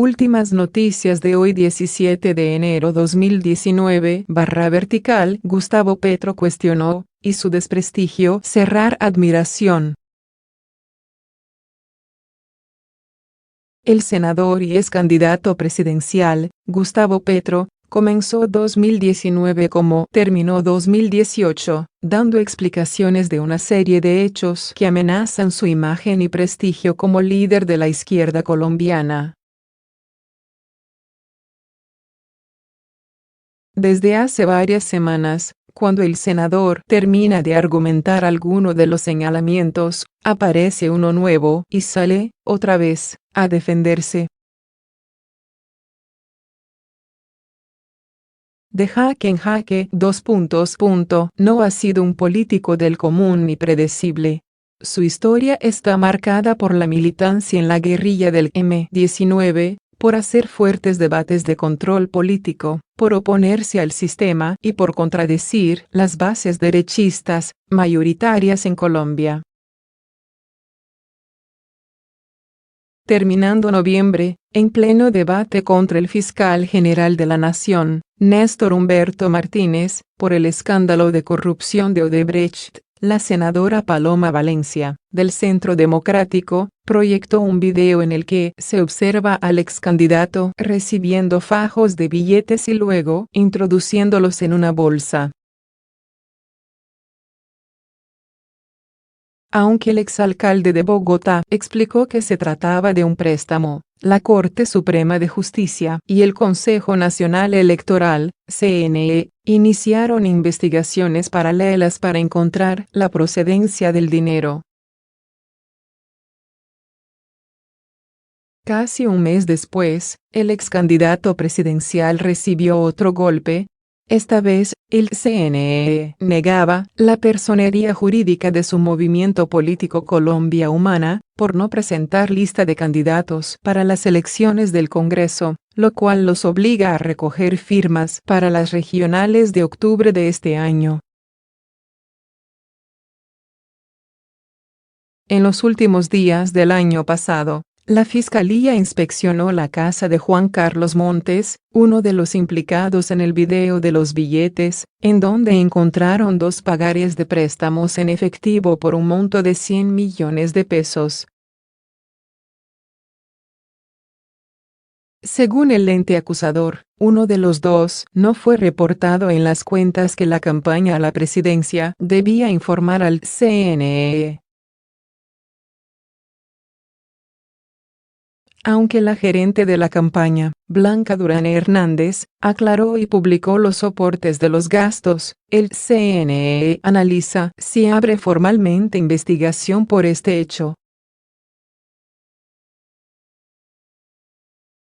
Últimas noticias de hoy 17 de enero 2019 /vertical Gustavo Petro cuestionó, y su desprestigio cerrar admiración. El senador y ex candidato presidencial, Gustavo Petro, comenzó 2019 como terminó 2018, dando explicaciones de una serie de hechos que amenazan su imagen y prestigio como líder de la izquierda colombiana. Desde hace varias semanas, cuando el senador termina de argumentar alguno de los señalamientos, aparece uno nuevo y sale, otra vez, a defenderse. De jaque en jaque, no ha sido un político del común ni predecible. Su historia está marcada por la militancia en la guerrilla del M-19, por hacer fuertes debates de control político, por oponerse al sistema y por contradecir las bases derechistas, mayoritarias en Colombia. Terminando noviembre, en pleno debate contra el fiscal general de la Nación, Néstor Humberto Martínez, por el escándalo de corrupción de Odebrecht, la senadora Paloma Valencia, del Centro Democrático, proyectó un video en el que se observa al excandidato recibiendo fajos de billetes y luego introduciéndolos en una bolsa. Aunque el exalcalde de Bogotá explicó que se trataba de un préstamo, la Corte Suprema de Justicia y el Consejo Nacional Electoral, CNE, iniciaron investigaciones paralelas para encontrar la procedencia del dinero. Casi un mes después, el excandidato presidencial recibió otro golpe. Esta vez, el CNE negaba la personería jurídica de su movimiento político Colombia Humana, por no presentar lista de candidatos para las elecciones del Congreso, lo cual los obliga a recoger firmas para las regionales de octubre de este año. En los últimos días del año pasado, la Fiscalía inspeccionó la casa de Juan Carlos Montes, uno de los implicados en el video de los billetes, en donde encontraron 2 pagares de préstamos en efectivo por un monto de 100 millones de pesos. Según el ente acusador, uno de los 2 no fue reportado en las cuentas que la campaña a la presidencia debía informar al CNE. Aunque la gerente de la campaña, Blanca Durán Hernández, aclaró y publicó los soportes de los gastos, el CNE analiza si abre formalmente investigación por este hecho.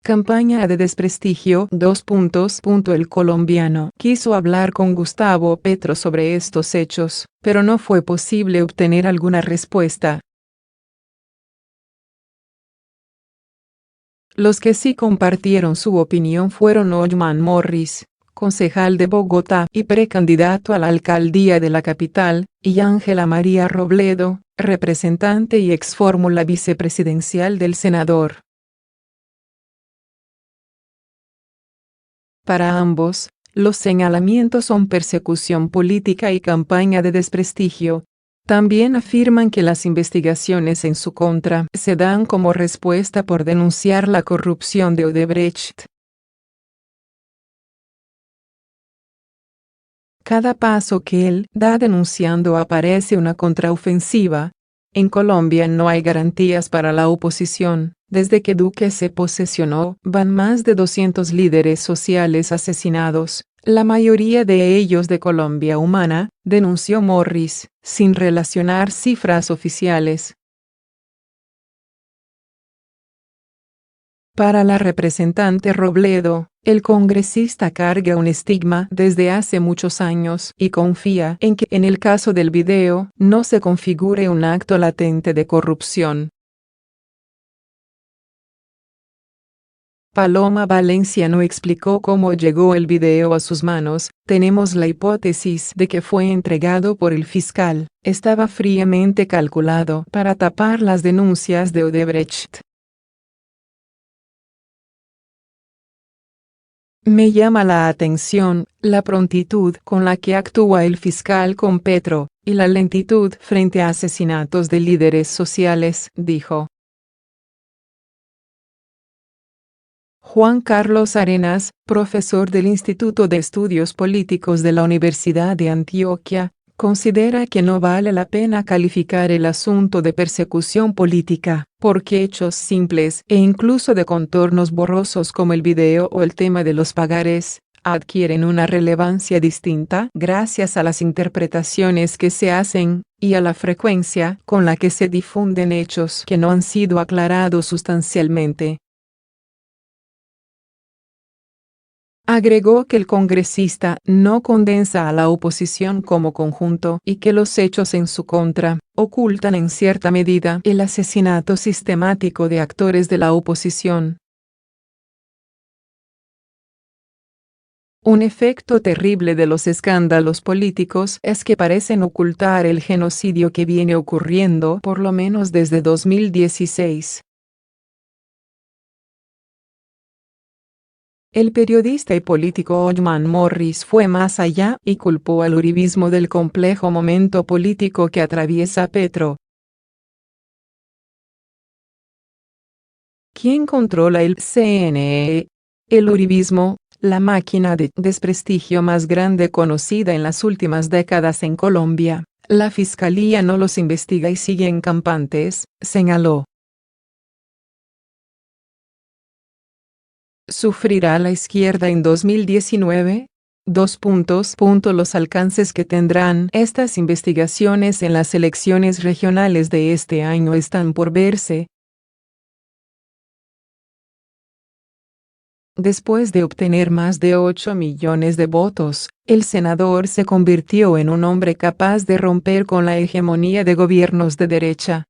Campaña de desprestigio. El colombiano quiso hablar con Gustavo Petro sobre estos hechos, pero no fue posible obtener alguna respuesta. Los que sí compartieron su opinión fueron Ollman Morris, concejal de Bogotá y precandidato a la alcaldía de la capital, y Ángela María Robledo, representante y ex fórmula vicepresidencial del senador. Para ambos, los señalamientos son persecución política y campaña de desprestigio. También afirman que las investigaciones en su contra se dan como respuesta por denunciar la corrupción de Odebrecht. Cada paso que él da denunciando aparece una contraofensiva. En Colombia no hay garantías para la oposición. Desde que Duque se posesionó, van más de 200 líderes sociales asesinados, la mayoría de ellos de Colombia Humana, denunció Morris, sin relacionar cifras oficiales. Para la representante Robledo, el congresista carga un estigma desde hace muchos años y confía en que en el caso del video no se configure un acto latente de corrupción. Paloma Valencia no explicó cómo llegó el video a sus manos. Tenemos la hipótesis de que fue entregado por el fiscal. Estaba fríamente calculado para tapar las denuncias de Odebrecht. Me llama la atención la prontitud con la que actúa el fiscal con Petro, y la lentitud frente a asesinatos de líderes sociales, dijo. Juan Carlos Arenas, profesor del Instituto de Estudios Políticos de la Universidad de Antioquia, considera que no vale la pena calificar el asunto de persecución política, porque hechos simples e incluso de contornos borrosos como el video o el tema de los pagares, adquieren una relevancia distinta gracias a las interpretaciones que se hacen, y a la frecuencia con la que se difunden hechos que no han sido aclarados sustancialmente. Agregó que el congresista no condensa a la oposición como conjunto y que los hechos en su contra ocultan en cierta medida el asesinato sistemático de actores de la oposición. Un efecto terrible de los escándalos políticos es que parecen ocultar el genocidio que viene ocurriendo por lo menos desde 2016. El periodista y político Otman Morris fue más allá y culpó al uribismo del complejo momento político que atraviesa Petro. ¿Quién controla el CNE? El uribismo, la máquina de desprestigio más grande conocida en las últimas décadas en Colombia. La fiscalía no los investiga y siguen campantes, señaló. ¿Sufrirá la izquierda en 2019? Los alcances que tendrán estas investigaciones en las elecciones regionales de este año están por verse. Después de obtener más de 8 millones de votos, el senador se convirtió en un hombre capaz de romper con la hegemonía de gobiernos de derecha.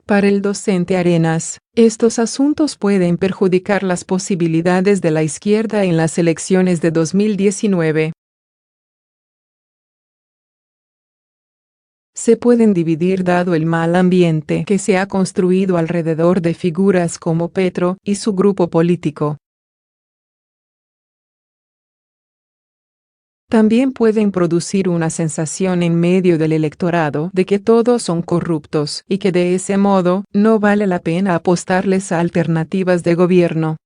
Para el docente Arenas, estos asuntos pueden perjudicar las posibilidades de la izquierda en las elecciones de 2019. Se pueden dividir dado el mal ambiente que se ha construido alrededor de figuras como Petro y su grupo político. También pueden producir una sensación en medio del electorado de que todos son corruptos y que de ese modo no vale la pena apostarles a alternativas de gobierno.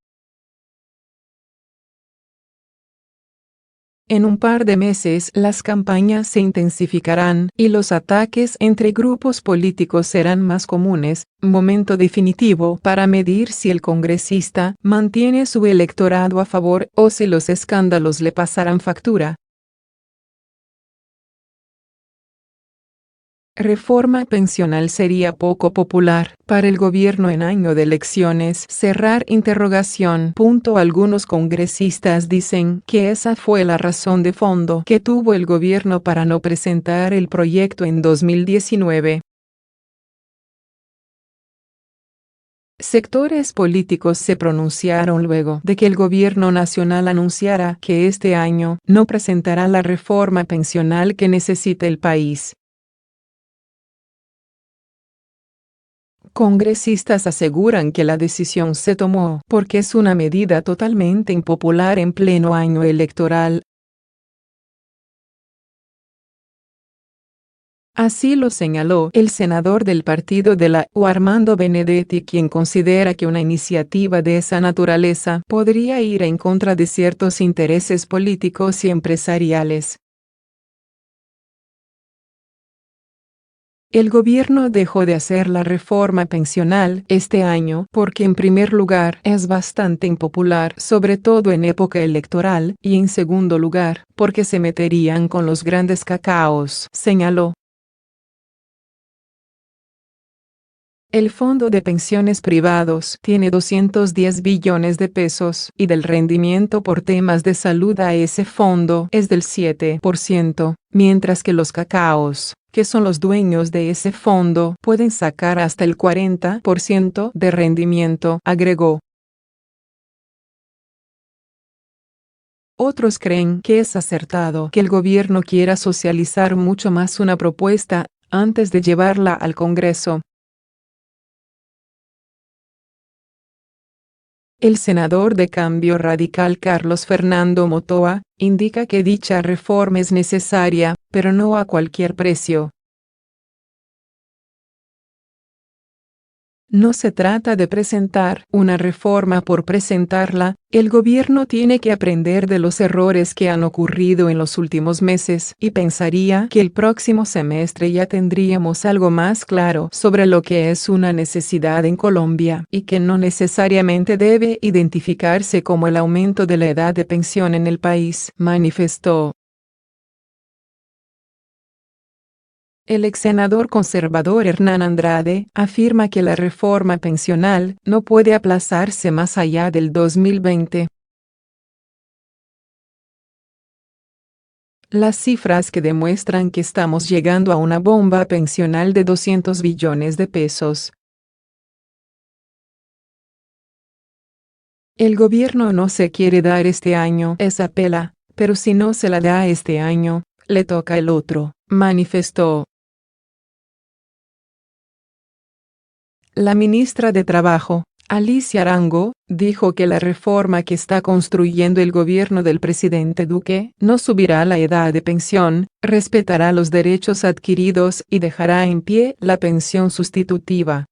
En un par de meses las campañas se intensificarán y los ataques entre grupos políticos serán más comunes, momento definitivo para medir si el congresista mantiene su electorado a favor o si los escándalos le pasarán factura. Reforma pensional sería poco popular para el gobierno en año de elecciones. Algunos congresistas dicen que esa fue la razón de fondo que tuvo el gobierno para no presentar el proyecto en 2019. Sectores políticos se pronunciaron luego de que el gobierno nacional anunciara que este año no presentará la reforma pensional que necesita el país. Congresistas aseguran que la decisión se tomó porque es una medida totalmente impopular en pleno año electoral. Así lo señaló el senador del partido de la U Armando Benedetti, quien considera que una iniciativa de esa naturaleza podría ir en contra de ciertos intereses políticos y empresariales. El gobierno dejó de hacer la reforma pensional este año porque en primer lugar es bastante impopular, sobre todo en época electoral, y en segundo lugar, porque se meterían con los grandes cacaos, señaló. El Fondo de Pensiones Privados tiene 210 billones de pesos y del rendimiento por temas de salud a ese fondo es del 7%, mientras que los cacaos, que son los dueños de ese fondo, pueden sacar hasta el 40% de rendimiento, agregó. Otros creen que es acertado que el gobierno quiera socializar mucho más una propuesta antes de llevarla al Congreso. El senador de Cambio Radical Carlos Fernando Motoa, indica que dicha reforma es necesaria, pero no a cualquier precio. No se trata de presentar una reforma por presentarla, el gobierno tiene que aprender de los errores que han ocurrido en los últimos meses y pensaría que el próximo semestre ya tendríamos algo más claro sobre lo que es una necesidad en Colombia y que no necesariamente debe identificarse como el aumento de la edad de pensión en el país, manifestó. El ex senador conservador Hernán Andrade afirma que la reforma pensional no puede aplazarse más allá del 2020. Las cifras que demuestran que estamos llegando a una bomba pensional de 200 billones de pesos. El gobierno no se quiere dar este año esa pela, pero si no se la da este año, le toca el otro, manifestó. La ministra de Trabajo, Alicia Arango, dijo que la reforma que está construyendo el gobierno del presidente Duque no subirá la edad de pensión, respetará los derechos adquiridos y dejará en pie la pensión sustitutiva.